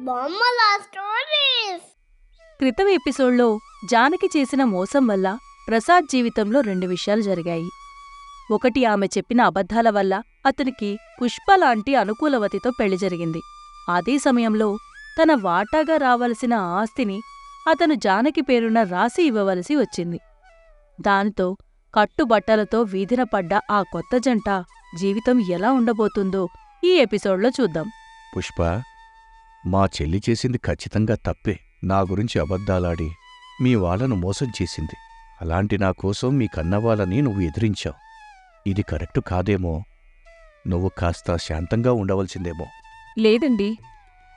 బొమ్మల స్టోరీస్. క్రితం ఎపిసోడ్లో జానకి చేసిన మోసం వల్ల ప్రసాద్ జీవితంలో 2 విషయాలు జరిగాయి. ఒకటి, ఆమె చెప్పిన అబద్ధాల వల్ల అతనికి పుష్ప లాంటి అనుకూలవతితో పెళ్లి జరిగింది. అదే సమయంలో తన వాటాగా రావలసిన ఆస్తిని అతను జానకి పేరున రాసి ఇవ్వవలసి వచ్చింది. దానితో కట్టుబట్టలతో వీధిన పడ్డ ఆ కొత్త జంట జీవితం ఎలా ఉండబోతుందో ఈ ఎపిసోడ్లో చూద్దాం. పుష్ప, మా చెల్లి చేసింది ఖచ్చితంగా తప్పే. నా గురించి అబద్ధాలాడి మీ వాళ్ళను మోసం చేసింది. అలాంటి నా కోసం మీ కన్నవాళ్ళని నువ్వు ఎదిరించావు. ఇది కరెక్టు కాదేమో. నువ్వు కాస్త శాంతంగా ఉండవలసిందేమో. లేదండి,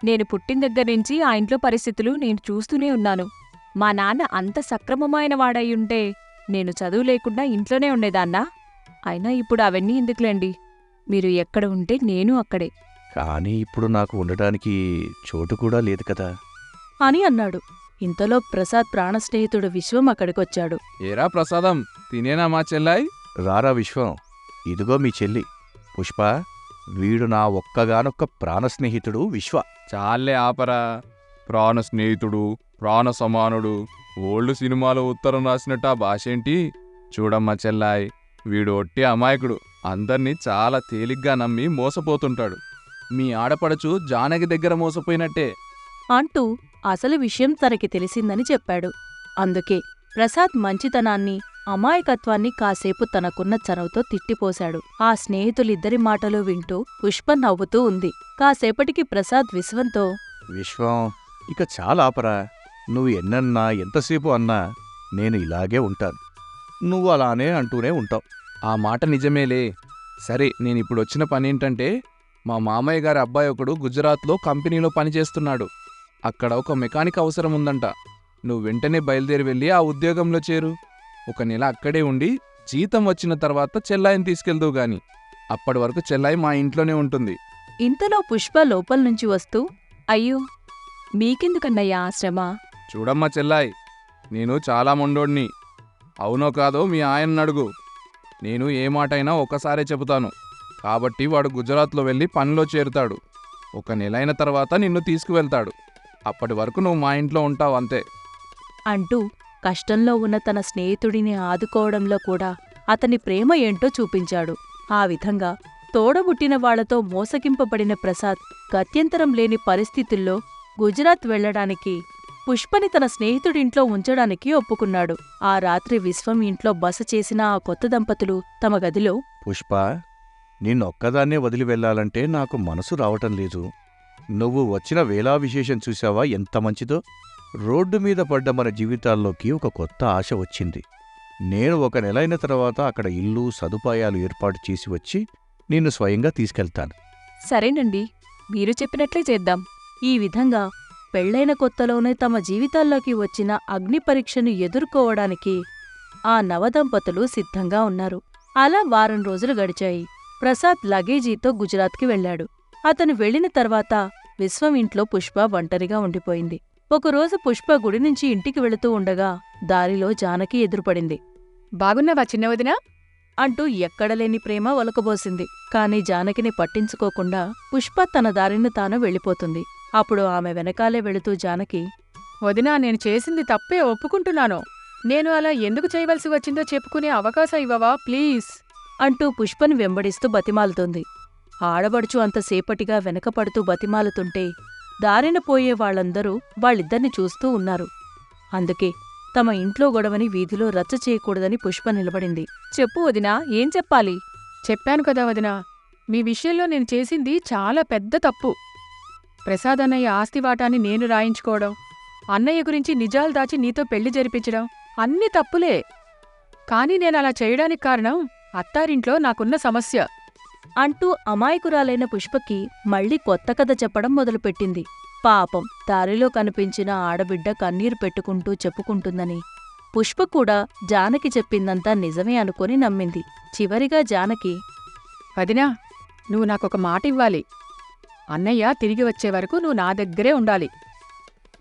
నేను పుట్టిన దగ్గర్నుంచి ఆ ఇంట్లో పరిస్థితులు నేను చూస్తూనే ఉన్నాను. మా నాన్న అంత సక్రమమైన వాడయ్యుంటే నేను చదువు లేకుండా ఇంట్లోనే ఉండేదాన్నా. అయినా ఇప్పుడు అవన్నీ ఎందుకులేండి. మీరు ఎక్కడ ఉంటే నేను అక్కడే. కానీ ఇప్పుడు నాకు ఉండడానికి చోటు కూడా లేదు కదా అని అన్నాడు. ఇంతలో ప్రసాద్ ప్రాణస్నేహితుడు విశ్వం అక్కడికొచ్చాడు. ఏరా ప్రసాదం, తినేనా మా చెల్లాయ్? రారా విశ్వం, ఇదిగో మీ చెల్లి పుష్ప. వీడు నా ఒక్కగానొక్క ప్రాణస్నేహితుడు విశ్వ. చాలే ఆపరా. ప్రాణ స్నేహితుడు, ప్రాణ సమానుడు, ఓల్డ్ సినిమాలో ఉత్తరం రాసినట్టు ఆ భాషేంటి? చూడమ్మా చెల్లాయ్, వీడు ఒట్టి అమాయకుడు. అందర్నీ చాలా తేలిగ్గా నమ్మి మోసపోతుంటాడు. మీ ఆడపడచు జానకి దగ్గర మోసపోయినట్టే అంటూ అసలు విషయం తనకి తెలిసిందని చెప్పాడు. అందుకే ప్రసాద్ మంచితనాన్ని, అమాయకత్వాన్ని కాసేపు తనకున్న చనువుతో తిట్టిపోశాడు. ఆ స్నేహితులిద్దరి మాటలు వింటూ పుష్ప నవ్వుతూ ఉంది. కాసేపటికి ప్రసాద్ విశ్వంతో, విశ్వం, ఇక చాలా ఆపరా. నువ్వు ఎన్నన్నా ఎంతసేపు అన్నా నేను ఇలాగే ఉంటాను. నువ్వు అలానే అంటూనే ఉంటావు. ఆ మాట నిజమేలే. సరే, నేనిప్పుడొచ్చిన పనేంటంటే, మా మామయ్య గారి అబ్బాయి ఒకడు గుజరాత్లో కంపెనీలో పనిచేస్తున్నాడు. అక్కడ ఒక మెకానిక్ అవసరం ఉందంట. నువ్వు వెంటనే బయలుదేరి వెళ్ళి ఆ ఉద్యోగంలో చేరు. 1 నెల అక్కడే ఉండి జీతం వచ్చిన తర్వాత చెల్లాయిని తీసుకెళ్దువు గాని. అప్పటి వరకు చెల్లాయి మా ఇంట్లోనే ఉంటుంది. ఇంతలో పుష్ప లోపల్నుంచి వస్తూ, అయ్యో, మీకెందుకన్నయ్యా ఆ శ్రమ? చూడమ్మా చెల్లాయ్, నేను చాలా మొండోడ్ని. అవునో కాదో మీ ఆయన్నడుగు. నేను ఏ మాటైనా ఒకసారే చెబుతాను. కాబట్టి వాడు గుజరాత్లో వెళ్ళి పనిలో చేరుతాడు. 1 నెలైన తర్వాత నిన్ను తీసుకువెళ్తాడు. అప్పటి వరకు నువ్వు మా ఇంట్లో ఉంటావు అంతే. అంటూ కష్టంలో ఉన్న తన స్నేహితుడిని ఆదుకోవడంలో కూడా అతని ప్రేమ ఏంటో చూపించాడు. ఆ విధంగా తోడబుట్టిన వాళ్లతో మోసగింపబడిన ప్రసాద్ గత్యంతరం లేని పరిస్థితుల్లో గుజరాత్ వెళ్లడానికి, పుష్పని తన స్నేహితుడింట్లో ఉంచడానికి ఒప్పుకున్నాడు. ఆ రాత్రి విశ్వం ఇంట్లో బస చేసిన ఆ కొత్త దంపతులు తమ గదిలో, పుష్ప, నిన్నొక్కదాన్నే వదిలి వెళ్ళాలంటే నాకు మనసు రావటం లేదు. నువ్వు వచ్చిన వేళా విశేషం చూశావా ఎంత మంచిదో. రోడ్డు మీద పడ్డ మన జీవితాల్లోకి ఒక కొత్త ఆశ వచ్చింది. నేను 1 నెలైన తర్వాత అక్కడ ఇల్లు, సదుపాయాలు ఏర్పాటు చేసి వచ్చి నిన్ను స్వయంగా తీసుకెళ్తాను. సరేనండి, మీరు చెప్పినట్లే చేద్దాం. ఈ విధంగా పెళ్లైన కొత్తలోనే తమ జీవితాల్లోకి వచ్చిన అగ్ని పరీక్షను ఎదుర్కోవడానికి ఆ నవదంపతులు సిద్ధంగా ఉన్నారు. అలా వారం రోజులు గడిచాయి. ప్రసాద్ లగేజీతో గుజరాత్కి వెళ్లాడు. అతను వెళ్లిన తర్వాత విశ్వం ఇంట్లో పుష్ప ఒంటరిగా ఉండిపోయింది. ఒకరోజు పుష్ప గుడి నుంచి ఇంటికి వెళుతూ ఉండగా దారిలో జానకి ఎదురుపడింది. బాగున్నావా చిన్నవదినా? అంటూ ఎక్కడలేని ప్రేమ ఒలకబోసింది. కాని జానకిని పట్టించుకోకుండా పుష్ప తన దారిని తాను వెళ్ళిపోతుంది. అప్పుడు ఆమె వెనకాలే వెళుతూ జానకి, వదినా, నేను చేసింది తప్పే ఒప్పుకుంటున్నాను. నేను అలా ఎందుకు చేయవలసి వచ్చిందో చెప్పుకునే అవకాశం ఇవ్వవా ప్లీజ్? అంటూ పుష్పని వెంబడిస్తూ బతిమాలుతోంది. ఆడబడుచు అంతసేపటిగా వెనకపడుతూ బతిమాలుతుంటే దారిన పోయే వాళ్ళందరూ వాళ్ళిద్దరిని చూస్తూ ఉన్నారు. అందుకే తమ ఇంట్లో గొడవని వీధిలో రచ్చ చేయకూడదని పుష్ప నిలబడింది. చెప్పు వదినా, ఏం చెప్పాలి? చెప్పాను కదా వదినా, మీ విషయంలో నేను చేసింది చాలా పెద్ద తప్పు. ప్రసాద్ అన్నయ్య ఆస్తి వాటాన్ని నేను రాయించుకోవడం, అన్నయ్య గురించి నిజాలు దాచి నీతో పెళ్లి జరిపించడం అన్నీ తప్పులే. కాని నేనలా చేయడానికి కారణం అత్తారింట్లో నాకున్న సమస్య. అంటూ అమాయకురాలైన పుష్పకి మళ్లీ కొత్త కథ చెప్పడం మొదలుపెట్టింది. పాపం, దారిలో కనిపించిన ఆడబిడ్డ కన్నీరు పెట్టుకుంటూ చెప్పుకుంటుందని పుష్ప కూడా జానకి చెప్పిందంతా నిజమే అనుకుని నమ్మింది. చివరిగా జానకి, వదినా, నువ్వు నాకొక మాట ఇవ్వాలి. అన్నయ్య తిరిగి వచ్చే వరకు నువ్వు నా దగ్గరే ఉండాలి.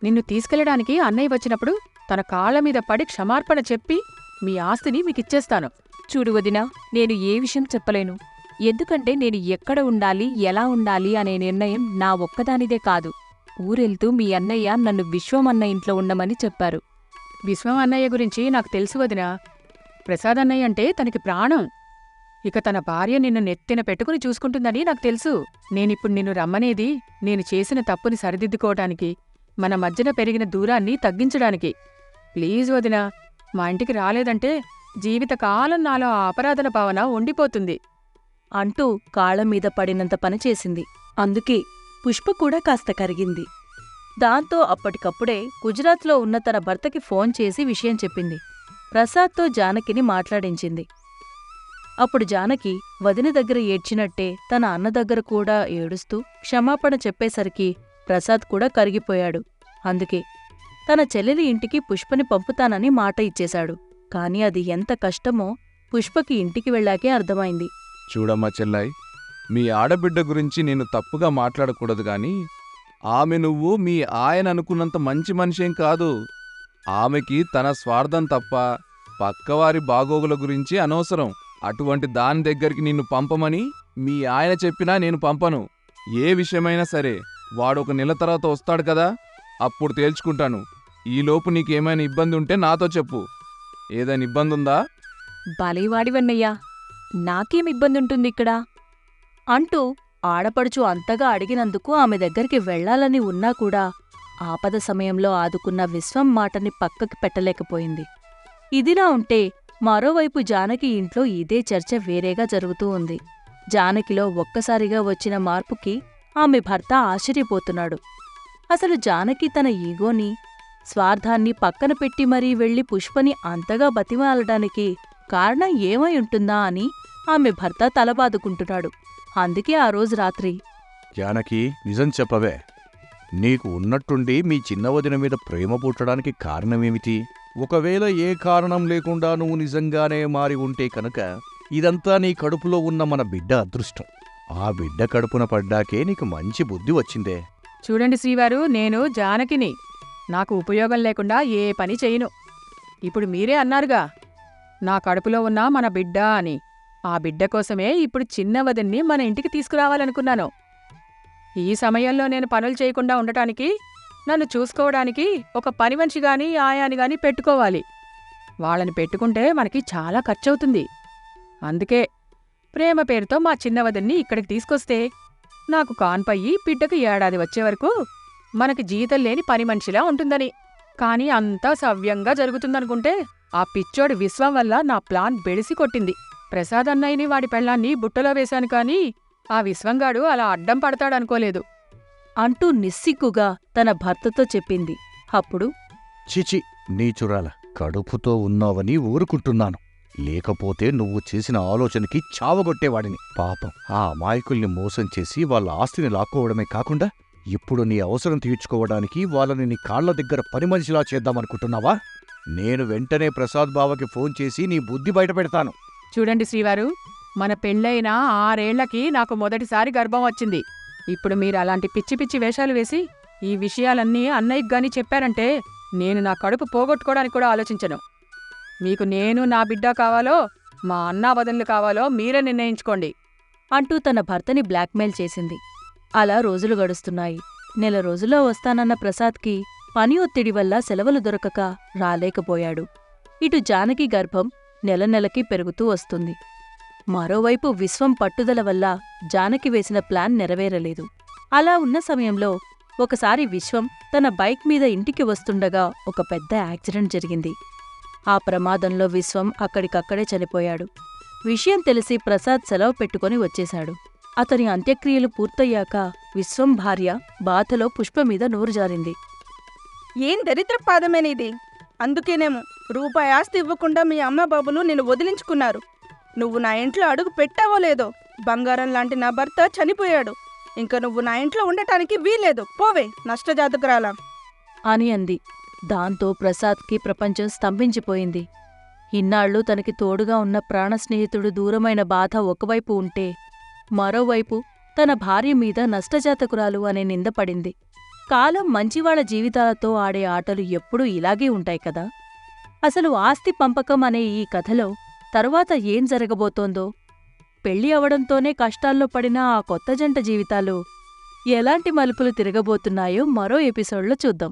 నిన్ను తీసుకెళ్లడానికి అన్నయ్య వచ్చినప్పుడు తన కాళ్ల మీద పడి క్షమార్పణ చెప్పి మీ ఆస్తిని మీకిచ్చేస్తాను. చూడు వదినా, నేను ఏ విషయం చెప్పలేను. ఎందుకంటే నేను ఎక్కడ ఉండాలి, ఎలా ఉండాలి అనే నిర్ణయం నా ఒక్కదానిదే కాదు. ఊరెళ్తూ మీ అన్నయ్య నన్ను విశ్వం అన్న ఇంట్లో ఉండమని చెప్పారు. విశ్వం అన్నయ్య గురించి నాకు తెలుసు వదినా. ప్రసాద్ అన్నయ్య అంటే తనకి ప్రాణం. ఇక తన భార్య నిన్ను నెత్తిన పెట్టుకుని చూసుకుంటుందని నాకు తెలుసు. నేనిప్పుడు నిన్ను రమ్మనేది నేను చేసిన తప్పుని సరిదిద్దుకోవటానికి, మన మధ్యన పెరిగిన దూరాన్ని తగ్గించడానికి. ప్లీజ్ వదినా, మా ఇంటికి రాలేదంటే జీవితకాలం నాలో ఆ అపరాధన భావన ఉండిపోతుంది అంటూ కాళ్లమీద పడినంత పనిచేసింది. అందుకే పుష్ప కూడా కాస్త కరిగింది. దాంతో అప్పటికప్పుడే గుజరాత్లో ఉన్న తన భర్తకి ఫోన్ చేసి విషయం చెప్పింది. ప్రసాద్తో జానకిని మాట్లాడించింది. అప్పుడు జానకి వదిన దగ్గర ఏడ్చినట్టే తన అన్న దగ్గర కూడా ఏడుస్తూ క్షమాపణ చెప్పేసరికి ప్రసాద్ కూడా కరిగిపోయాడు. అందుకే తన చెల్లెలి ఇంటికి పుష్పని పంపుతానని మాట ఇచ్చేశాడు. కాని అది ఎంత కష్టమో పుష్పకి ఇంటికి వెళ్ళాకే అర్థమైంది. చూడమ్మా చెల్లాయ్, మీ ఆడబిడ్డ గురించి నేను తప్పుగా మాట్లాడకూడదు గాని ఆమె నువ్వు మీ ఆయన అనుకున్నంత మంచి మనిషేం కాదు. ఆమెకి తన స్వార్థం తప్ప పక్కవారి బాగోగుల గురించి అనవసరం. అటువంటి దాని దగ్గరికి నిన్ను పంపమని మీ ఆయన చెప్పినా నేను పంపను. ఏ విషయమైనా సరే వాడు 1 నెల తర్వాత వస్తాడు కదా, అప్పుడు తేల్చుకుంటాను. ఈలోపు నీకేమైనా ఇబ్బంది ఉంటే నాతో చెప్పు. ఏదైనా ఇబ్బందుందా? భలేవాడివన్నయ్యా, నాకేం ఇబ్బందుంటుంది ఇక్కడ? అంటూ ఆడపడుచు అంతగా అడిగినందుకు ఆమె దగ్గరికి వెళ్లాలని ఉన్నా కూడా ఆపద సమయంలో ఆదుకున్న విశ్వం మాటని పక్కకి పెట్టలేకపోయింది. ఇదిలా ఉంటే మరోవైపు జానకి ఇంట్లో ఇదే చర్చ వేరేగా జరుగుతూ ఉంది. జానకిలో ఒక్కసారిగా వచ్చిన మార్పుకి ఆమె భర్త ఆశ్చర్యపోతున్నాడు. అసలు జానకి తన ఈగోని, స్వార్థాన్ని పక్కన పెట్టి మరీ వెళ్లి పుష్పని అంతగా బతిమాలడానికి కారణం ఏమై ఉంటుందా అని ఆమె భర్త తలబాదుకుంటున్నాడు. అందుకే ఆ రోజు రాత్రి, జానకి, నిజం చెప్పవే. నీకు ఉన్నట్టుండి మీ చిన్న వదిన మీద ప్రేమ పుట్టడానికి కారణమేమిటి? ఒకవేళ ఏ కారణం లేకుండా నువ్వు నిజంగానే మారి ఉంటే కనుక ఇదంతా నీ కడుపులో ఉన్న మన బిడ్డ అదృష్టం. ఆ బిడ్డ కడుపున పడ్డాకే నీకు మంచి బుద్ధి వచ్చిందే. చూడండి శ్రీవారు, నేను జానకిని. నాకు ఉపయోగం లేకుండా ఏ పని చెయ్యను. ఇప్పుడు మీరే అన్నారుగా నా కడుపులో ఉన్న మన బిడ్డ అని. ఆ బిడ్డ కోసమే ఇప్పుడు చిన్న వదిన్ని మన ఇంటికి తీసుకురావాలనుకున్నాను. ఈ సమయంలో నేను పనులు చేయకుండా ఉండటానికి, నన్ను చూసుకోవడానికి ఒక పని మనిషి గాని ఆయాని గాని పెట్టుకోవాలి. వాళ్ళని పెట్టుకుంటే మనకి చాలా ఖర్చవుతుంది. అందుకే ప్రేమ పేరుతో మా చిన్నవదిన్ని ఇక్కడికి తీసుకొస్తే నాకు కాన్పయ్యి బిడ్డకు ఏడాది వచ్చేవరకు మనకి జీతం లేని పని మనిషిలా ఉంటుందని. కాని అంతా సవ్యంగా జరుగుతుందనుకుంటే ఆ పిచ్చోడి విశ్వం వల్ల నా ప్లాన్ బెడిసి కొట్టింది. ప్రసాద్ అన్నయ్యని వాడి పెళ్ళాన్ని బుట్టలో వేశాను కాని ఆ విశ్వంగాడు అలా అడ్డం పడతాడనుకోలేదు అంటూ నిస్సిగ్గుగా తన భర్తతో చెప్పింది. అప్పుడు, చిచి, నీచురాల, కడుపుతో ఉన్నావని ఊరుకుంటున్నాను. లేకపోతే నువ్వు చేసిన ఆలోచనకి చావగొట్టేవాడిని. పాపం ఆ అమాయకుల్ని మోసం చేసి వాళ్ళ ఆస్తిని లాక్కోవడమే కాకుండా ఇప్పుడు నీ అవసరం తీర్చుకోవడానికి వాళ్ళని నీ కాళ్ల దగ్గర పని మనిషిలా చేద్దామనుకుంటున్నావా? నేను వెంటనే ప్రసాద్ బావకి ఫోన్ చేసి నీ బుద్ధి బయటపెడతాను. చూడండి శ్రీవారు, మన పెళ్ళైన 6 ఏళ్లకి నాకు మొదటిసారి గర్భం వచ్చింది. ఇప్పుడు మీరు అలాంటి పిచ్చి పిచ్చి వేషాలు వేసి ఈ విషయాలన్నీ అన్నయ్యకి గాని చెప్పారంటే నేను నా కడుపు పోగొట్టుకోవడానికి కూడా ఆలోచించను. మీకు నేను నా బిడ్డ కావాలో మా అన్నా వదనలు కావాలో మీరే నిర్ణయించుకోండి అంటూ తన భర్తని బ్లాక్మెయిల్ చేసింది. అలా రోజులు గడుస్తున్నాయి. నెల రోజుల్లో వస్తానన్న ప్రసాద్కి పని ఒత్తిడి వల్ల సెలవులు దొరకక రాలేకపోయాడు. ఇటు జానకి గర్భం నెలకి పెరుగుతూ వస్తుంది. మరోవైపు విశ్వం పట్టుదల వల్ల జానకి వేసిన ప్లాన్ నెరవేరలేదు. అలా ఉన్న సమయంలో ఒకసారి విశ్వం తన బైక్ మీద ఇంటికి వస్తుండగా ఒక పెద్ద యాక్సిడెంట్ జరిగింది. ఆ ప్రమాదంలో విశ్వం అక్కడికక్కడే చనిపోయాడు. విషయం తెలిసి ప్రసాద్ సెలవు పెట్టుకుని వచ్చేశాడు. అతని అంత్యక్రియలు పూర్తయ్యాక విశ్వం భార్య బాధలో పుష్ప మీద నోరు జారింది. ఏం దరిద్ర పాదమేనిది! అందుకేనేమో రూపాయి ఆస్తి ఇవ్వకుండా మీ అమ్మ బాబులు నిన్ను వదిలించుకున్నారు. నువ్వు నా ఇంట్లో అడుగు పెట్టావో లేదో, బంగారం లాంటి నా భర్త చనిపోయాడు. ఇంక నువ్వు నా ఇంట్లో ఉండటానికి వీల్లేదు. పోవే, నష్టజాతకురాలా అని అంది. దాంతో ప్రసాద్కి ప్రపంచం స్తంభించిపోయింది. ఇన్నాళ్ళు తనకి తోడుగా ఉన్న ప్రాణస్నేహితుడు దూరమైన బాధ ఒకవైపు ఉంటే, మరోవైపు తన భార్య మీద నష్టజాతకురాలు అనే నింద పడింది. కాలం మంచివాళ్ల జీవితాలతో ఆడే ఆటలు ఎప్పుడూ ఇలాగే ఉంటాయి కదా. అసలు ఆస్తి పంపకం అనే ఈ కథలో తరువాత ఏం జరగబోతోందో, పెళ్లి అవడంతోనే కష్టాల్లో పడిన ఆ కొత్త జంట జీవితాలు ఎలాంటి మలుపులు తిరగబోతున్నాయో మరో ఎపిసోడ్లో చూద్దాం.